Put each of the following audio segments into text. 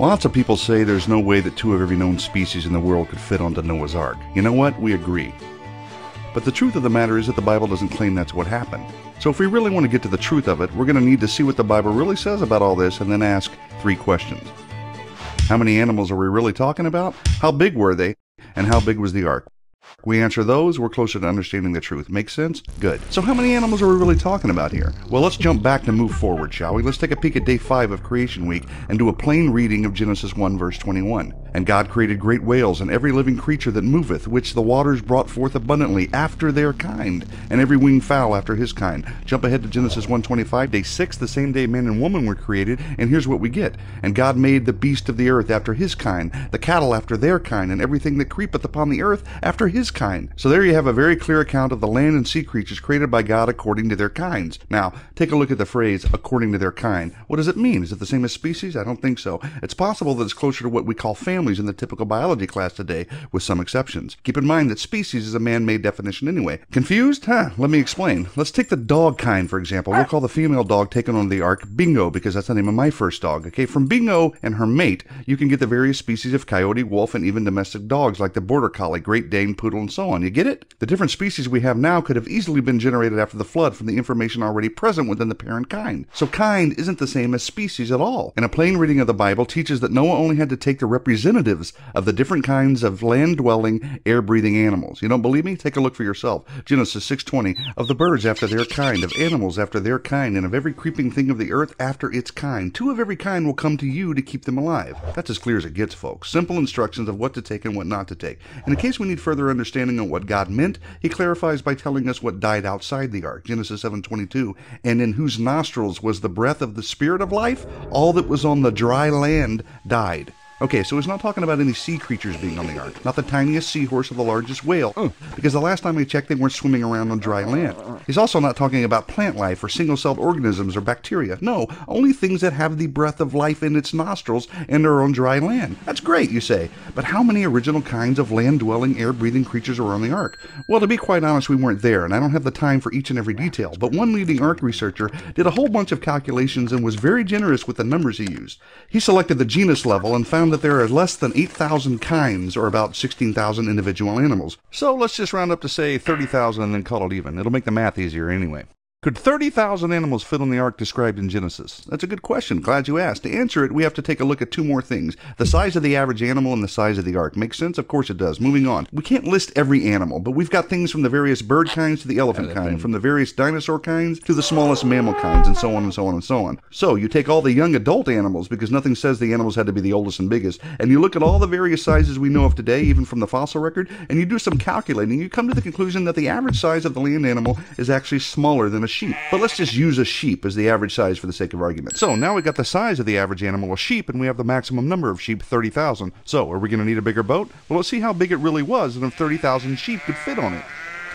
Lots of people say there's no way that 2 of every known species in the world could fit onto Noah's Ark. You know what? We agree. But the truth of the matter is that the Bible doesn't claim that's what happened. So if we really want to get to the truth of it, we're going to need to see what the Bible really says about all this and then ask 3 questions. How many animals are we really talking about? How big were they? And how big was the ark? We answer those, we're closer to understanding the truth. Make sense? Good. So how many animals are we really talking about here? Well, let's jump back to move forward, shall we? Let's take a peek at day 5 of Creation Week and do a plain reading of Genesis 1 verse 21. And God created great whales and every living creature that moveth, which the waters brought forth abundantly after their kind, and every winged fowl after his kind. Jump ahead to Genesis 1:25, day 6, the same day man and woman were created, and here's what we get. And God made the beast of the earth after his kind, the cattle after their kind, and everything that creepeth upon the earth after his kind. So there you have a very clear account of the land and sea creatures created by God according to their kinds. Now, take a look at the phrase, according to their kind. What does it mean? Is it the same as species? I don't think so. It's possible that it's closer to what we call families in the typical biology class today, with some exceptions. Keep in mind that species is a man-made definition anyway. Confused? Let me explain. Let's take the dog kind, for example. We'll call the female dog taken on the ark Bingo, because that's the name of my first dog. Okay, from Bingo and her mate, you can get the various species of coyote, wolf, and even domestic dogs like the border collie, Great Dane, poodle, and so on. You get it? The different species we have now could have easily been generated after the flood from the information already present within the parent kind. So kind isn't the same as species at all. And a plain reading of the Bible teaches that Noah only had to take the representatives of the different kinds of land-dwelling, air-breathing animals. You don't believe me? Take a look for yourself. Genesis 6:20, of the birds after their kind, of animals after their kind, and of every creeping thing of the earth after its kind. 2 of every kind will come to you to keep them alive. That's as clear as it gets, folks. Simple instructions of what to take and what not to take. And in case we need further understanding on what God meant, he clarifies by telling us what died outside the ark. Genesis 7:22, and in whose nostrils was the breath of the spirit of life, all that was on the dry land died. Okay, so he's not talking about any sea creatures being on the ark. Not the tiniest seahorse or the largest whale, because the last time we checked, they weren't swimming around on dry land. He's also not talking about plant life or single-celled organisms or bacteria. No, only things that have the breath of life in its nostrils and are on dry land. That's great, you say. But how many original kinds of land-dwelling, air-breathing creatures are on the ark? Well, to be quite honest, we weren't there, and I don't have the time for each and every detail. But one leading ark researcher did a whole bunch of calculations and was very generous with the numbers he used. He selected the genus level and found that there are less than 8,000 kinds, or about 16,000 individual animals. So let's just round up to say 30,000 and then call it even. It'll make the math easier anyway. Could 30,000 animals fit on the ark described in Genesis? That's a good question. Glad you asked. To answer it, we have to take a look at 2 more things. The size of the average animal and the size of the ark. Make sense? Of course it does. Moving on. We can't list every animal, but we've got things from the various bird kinds to the elephant kind, from the various dinosaur kinds to the smallest mammal kinds, and so on and so on and so on. So you take all the young adult animals, because nothing says the animals had to be the oldest and biggest, and you look at all the various sizes we know of today, even from the fossil record, and you do some calculating, you come to the conclusion that the average size of the land animal is actually smaller than a sheep. But let's just use a sheep as the average size for the sake of argument. So now we've got the size of the average animal, a sheep, and we have the maximum number of sheep, 30,000. So are we going to need a bigger boat? Well, let's see how big it really was and if 30,000 sheep could fit on it.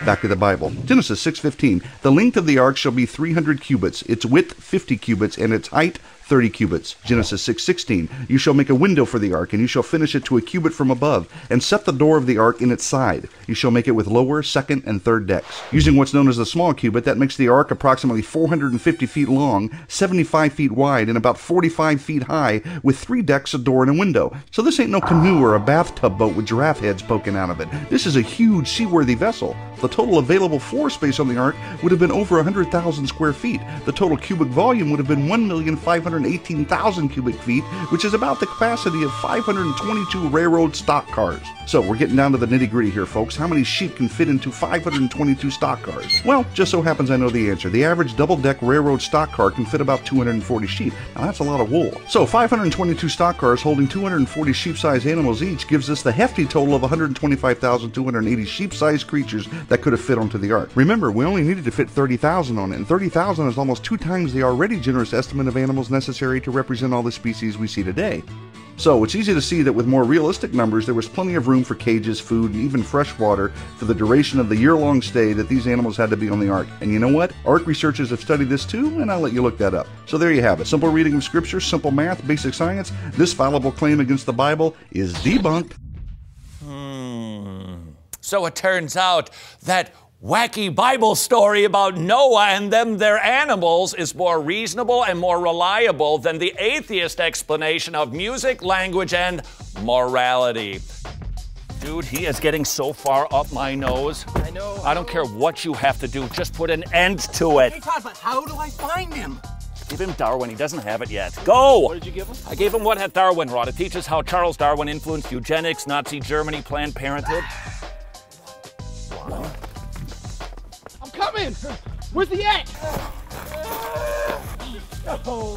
Back to the Bible. Genesis 6:15. The length of the ark shall be 300 cubits, its width 50 cubits, and its height 30 cubits. Genesis 6:16. You shall make a window for the ark, and you shall finish it to a cubit from above, and set the door of the ark in its side. You shall make it with lower, second, and third decks. Using what's known as the small cubit, that makes the ark approximately 450 feet long, 75 feet wide, and about 45 feet high, with 3 decks, a door, and a window. So this ain't no canoe or a bathtub boat with giraffe heads poking out of it. This is a huge seaworthy vessel. The total available floor space on the ark would have been over 100,000 square feet. The total cubic volume would have been 1,518,000 cubic feet, which is about the capacity of 522 railroad stock cars. So we're getting down to the nitty-gritty here, folks. How many sheep can fit into 522 stock cars? Well, just so happens I know the answer. The average double-deck railroad stock car can fit about 240 sheep. Now that's a lot of wool. So 522 stock cars holding 240 sheep-sized animals each gives us the hefty total of 125,280 sheep-sized creatures that could have fit onto the ark. Remember, we only needed to fit 30,000 on it, and 30,000 is almost 2 times the already generous estimate of animals necessary to represent all the species we see today. So it's easy to see that with more realistic numbers, there was plenty of room for cages, food, and even fresh water for the duration of the year-long stay that these animals had to be on the ark. And you know what? Ark researchers have studied this too, and I'll let you look that up. So there you have it. Simple reading of scripture, simple math, basic science. This fallible claim against the Bible is debunked. So it turns out that wacky Bible story about Noah and them their animals is more reasonable and more reliable than the atheist explanation of music, language, and morality. Dude, he is getting so far up my nose. I know. I don't care what you have to do, just put an end to it. Hey, Todd, but how do I find him? Give him Darwin, he doesn't have it yet. Go! What did you give him? I gave him What Hath Darwin Wrought. It teaches how Charles Darwin influenced eugenics, Nazi Germany, Planned Parenthood. I'm coming! Where's he at? Oh,